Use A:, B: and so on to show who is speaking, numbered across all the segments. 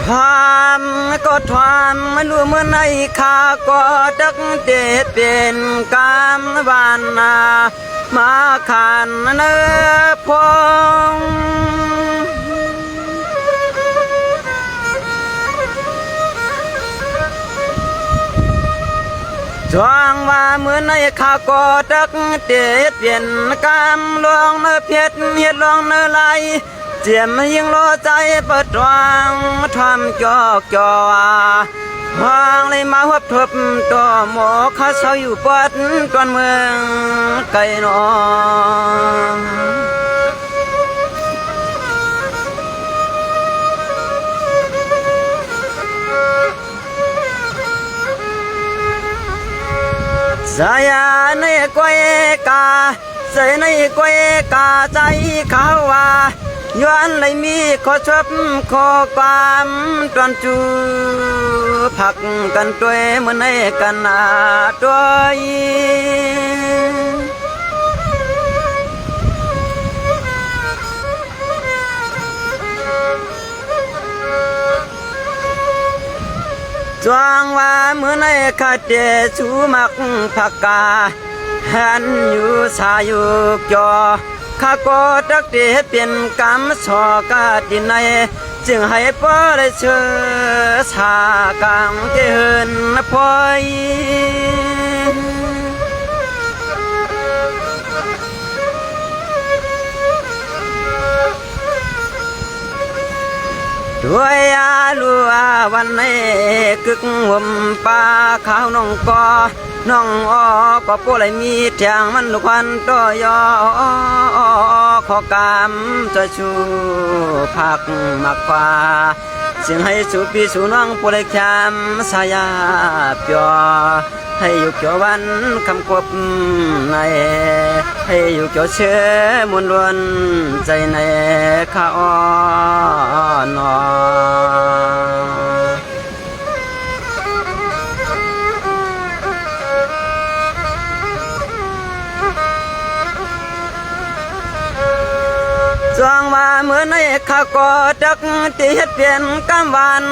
A: ความก็ความไม่รู้เมื่อในข้าก็ดักเด็ดเป็นกามวานามาขันเนื้อพงจวงว่าเมื่อในข้าก็ดักเด็ดเปลี่ยนกามลวงเนื้อเพชรเฮ็ดลวงเนื้อไหลเจียมยิ่งรอใจเปิดวางทำจอกจอวางเลยมาหับทบตัวหมอข้าเศร้าอยู่ปัดตอนเมืองไกลนองใจในกวยกาใจในกวยกาใจเขาว่าย้อนเลยมีขอชบขอความตอนจูผักกันด้วยมือในกันด้วยจวงว่ามือในข้าเจชูมักผักกาหันอยู่สาอยู่จอข้าก็ดักเด็ดเปลี่ยนกรรมสอกาดินในจึงให้พ่อได้เชื่อชากรรมเกินพอยด้วยอาลัววันในกึกหวมป่าข้าวน้องกอน้องอ้อก็ปูเลยมีแทงมันลูกควันตัวยอขอกามจะชูผักมักฟ้าจึงให้สูปีสูน้องปูเลยแคมสายาเปียวให้อยู่เกี่ยววันคำกบในให้อยู่เกี่ยวเชื่อมวลล้วนใจในข้าอ้อนอจวงว่าเมื่อในข้าก็ดักที่เฮ็ดเปลี่ยนกำวัน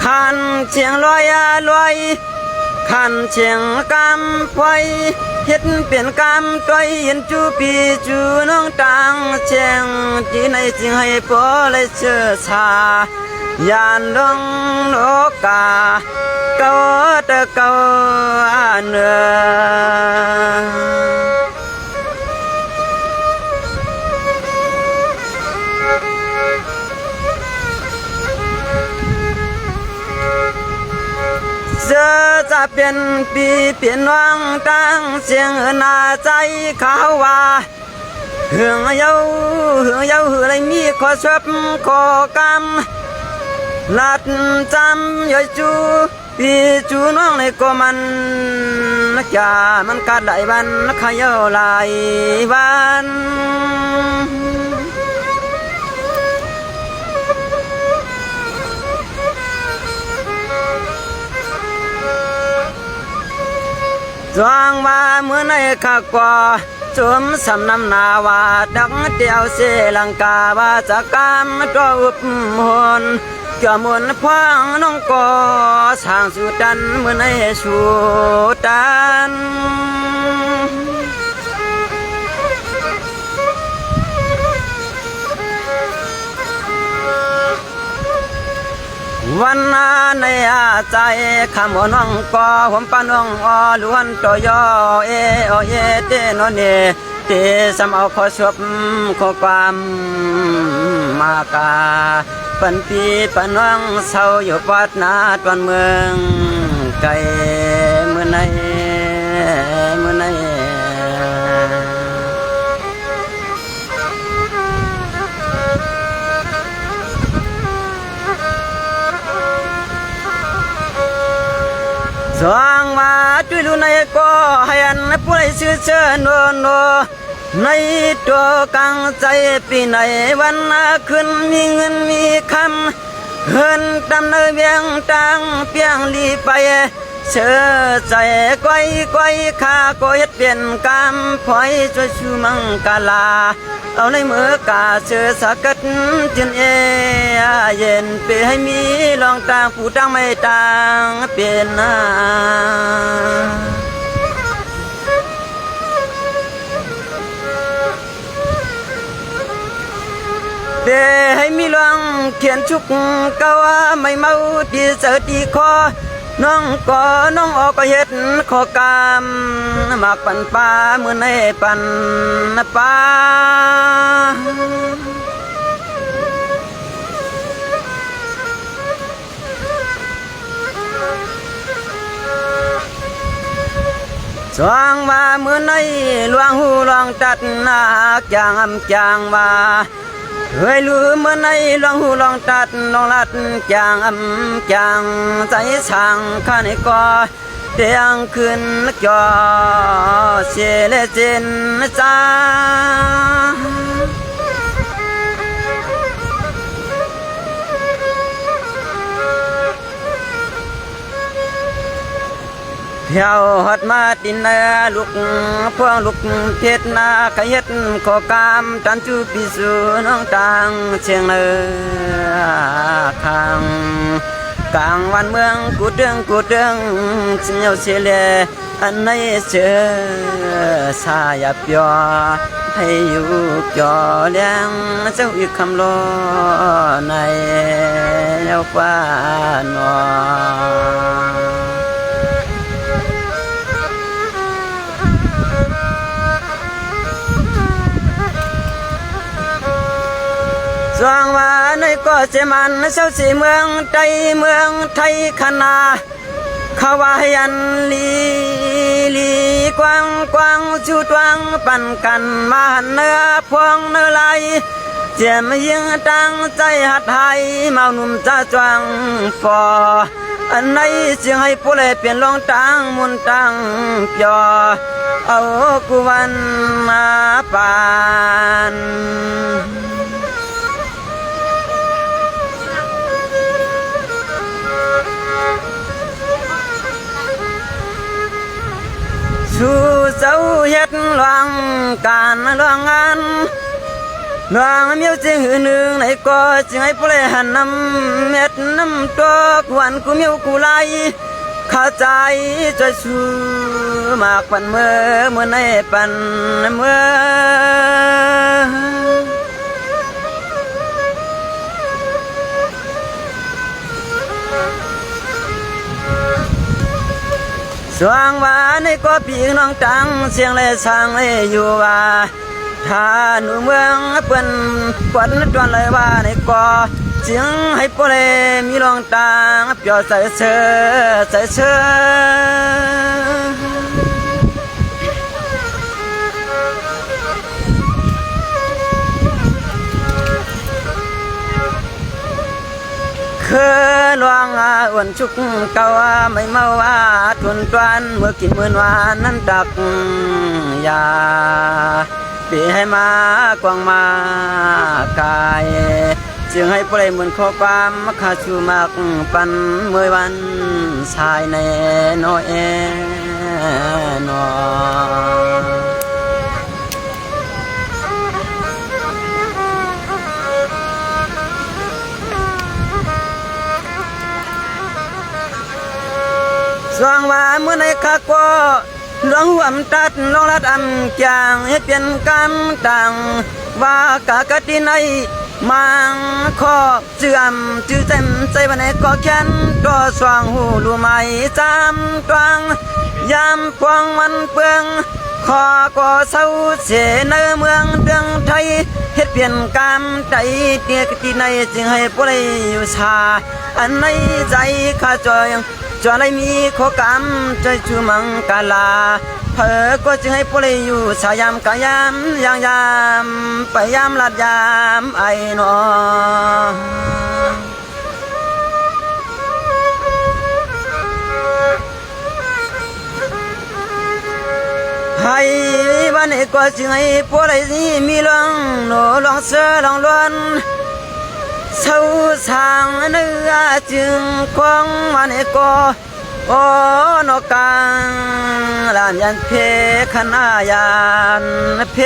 A: ขันเชียงลอยลอยขันเชียงกำไฟเฮ็ดเปลี่ยนกำต้อยเห็นจูปีจูน้องต่างเชียงที่ในจึงให้พอเลยเชื่อชายานดงนกกาเก่าตะเก่าเนื้อจะเป็นปีเปลี่ยนวังตั้งเสียงนาใจเขาว่าเหืองเย้าเลยมีขอชบขอกำลัดจำย่อยจูปีจูน้องในก็มันอย่ามันกัดหลายวันขยาหลายวันจวงว่าเมื่อในข้ากว่าจมสำนำนาว่าดังเตียวเสลังกาว่าจะกามตัวอุบหนเกี่ยวมุนพวงน้องก็สร้างสุดันเมื่อในสุดันวันในอาใจขามน้องก็ผมปาน้องอ้อล้วนตัวยอเอเตนนเนเตสมเอาขอชบขอความมากาปันปีปันน้องเศร้าอยู่ปัดนาตอนเมืองไกลเมื่อในสว่างมาจุยลุในก็ให้อันผู้ใดชื่อเชิญโนในตัวกังใจปีในวันขึ้นมีเงินมีคำเฮินดำเนินเวียงตังเปียงลีไป เชื่อใจก้อยก้อยข้าก็เฮ็ดเปลี่ยนกรรมพลอยช่วยชูมังกาลาเอาในมือกาเชื่อสักกัดจินเย็นเปให้มีลองต่างผู้ต่างไม่ต่างเปลี่ยนนาเดให้มีลองเขียนชุกกะว่าไม่เมาที่เสือตีคอน้องก็น้องออกก็เฮ็ดขอกามมากปันป้าเมื่อในปันป้าสว่างมาเมื่อในหลวงหูลองตัดนาจางอำจางมาเฮ้ยลืมเมื่อในลองหูลองตัดลองลัดจางอำจางใจช่างข้าในก่อเตียงขึ้นจอเสียเลเจนจ้าเที่ยวหัดมาตินเนื้อลูกพวงลูกเทศนาขยัดขอกามจันจูปิสูน้องต่างเชียงเนื้อข้างกลางวันเมืองกูเดืองเสียวเสียเลอันไหนเจอสายเปียให้อยู่จอเลี้ยงเจ้าอีกคำรอในแล้วฟ้านอสว่างว่าในก็เสมันเช้าสีเมืองใจเมืองไทยขนาขวายันลีกว้างชูตวงปั่นกันมาเนื้อพวงเนื้อไหลเจียมยิงตั้งใจหัดไทยเมาหนุ่มจ้าจวงฟออันไหนเสียงให้ผู้เล่เปลี่ยนลองตั้งมุนตั้งเปียเอากุวันมาปานสู่เจ้าเฮ็ดหลวงการหลวงงานหลวงเมียวเสียงหือหนึ่งในก็จึงให้ผู้เล่หันน้ำเม็ดน้ำตัวกวนกูเมียวกูไลข้าใจจะสู้มากปันเมื่อในปันเมื่อสว่างว่าในก็พี่น้องตังเสียงเลยสร้างเลยอยู่ว่าถ้าหนูเมืองเปิ้นปวดจวนเลยว่าในก็เสียงให้ปเลมีลองตังเปียวใส่เสื้อคือลวงอ้วนชุกเก่าไม่เมาทุนตวนเมื่อกินมื้อวานนั้นตักยาปีให้มากวางมากายจึงให้ปล่อยเหมือนข้อความข้าชูมากปันเมื่อวันชายในน้อยนอสว่างว่าเมื่อในข้าก็หลวงหัวมตัดลองลัดจางให้เปลี่ยนกรรมต่างว่ากากติในมังขอบเสื่อมจื้อเต็มใจวันไหนก็แค้นก็สว่างหูรู้ไหมจำตวังยามพวงมันเปืองขอก็เศร้าเสียในเมืองเดืองไทยเฮ็ดเปลี่ยนกรรมใจเตียกติในจึงให้ปล่อยอยู่ชาอันในใจข้าจอยจวนได้มีข้อกรรมใจชูมังกาลาเผอก็จึงให้ปล่อยอยู่ชายามกายามยามไปยามลัดยามไอหนอให้วันนี้ก็จึงให้ปล่อยมีลองโนลองเสือลองล้วนเศร้าสางเนื้อจึงคงวันนี้ก็ โอ้นกกังลานยันเพขนายานเพ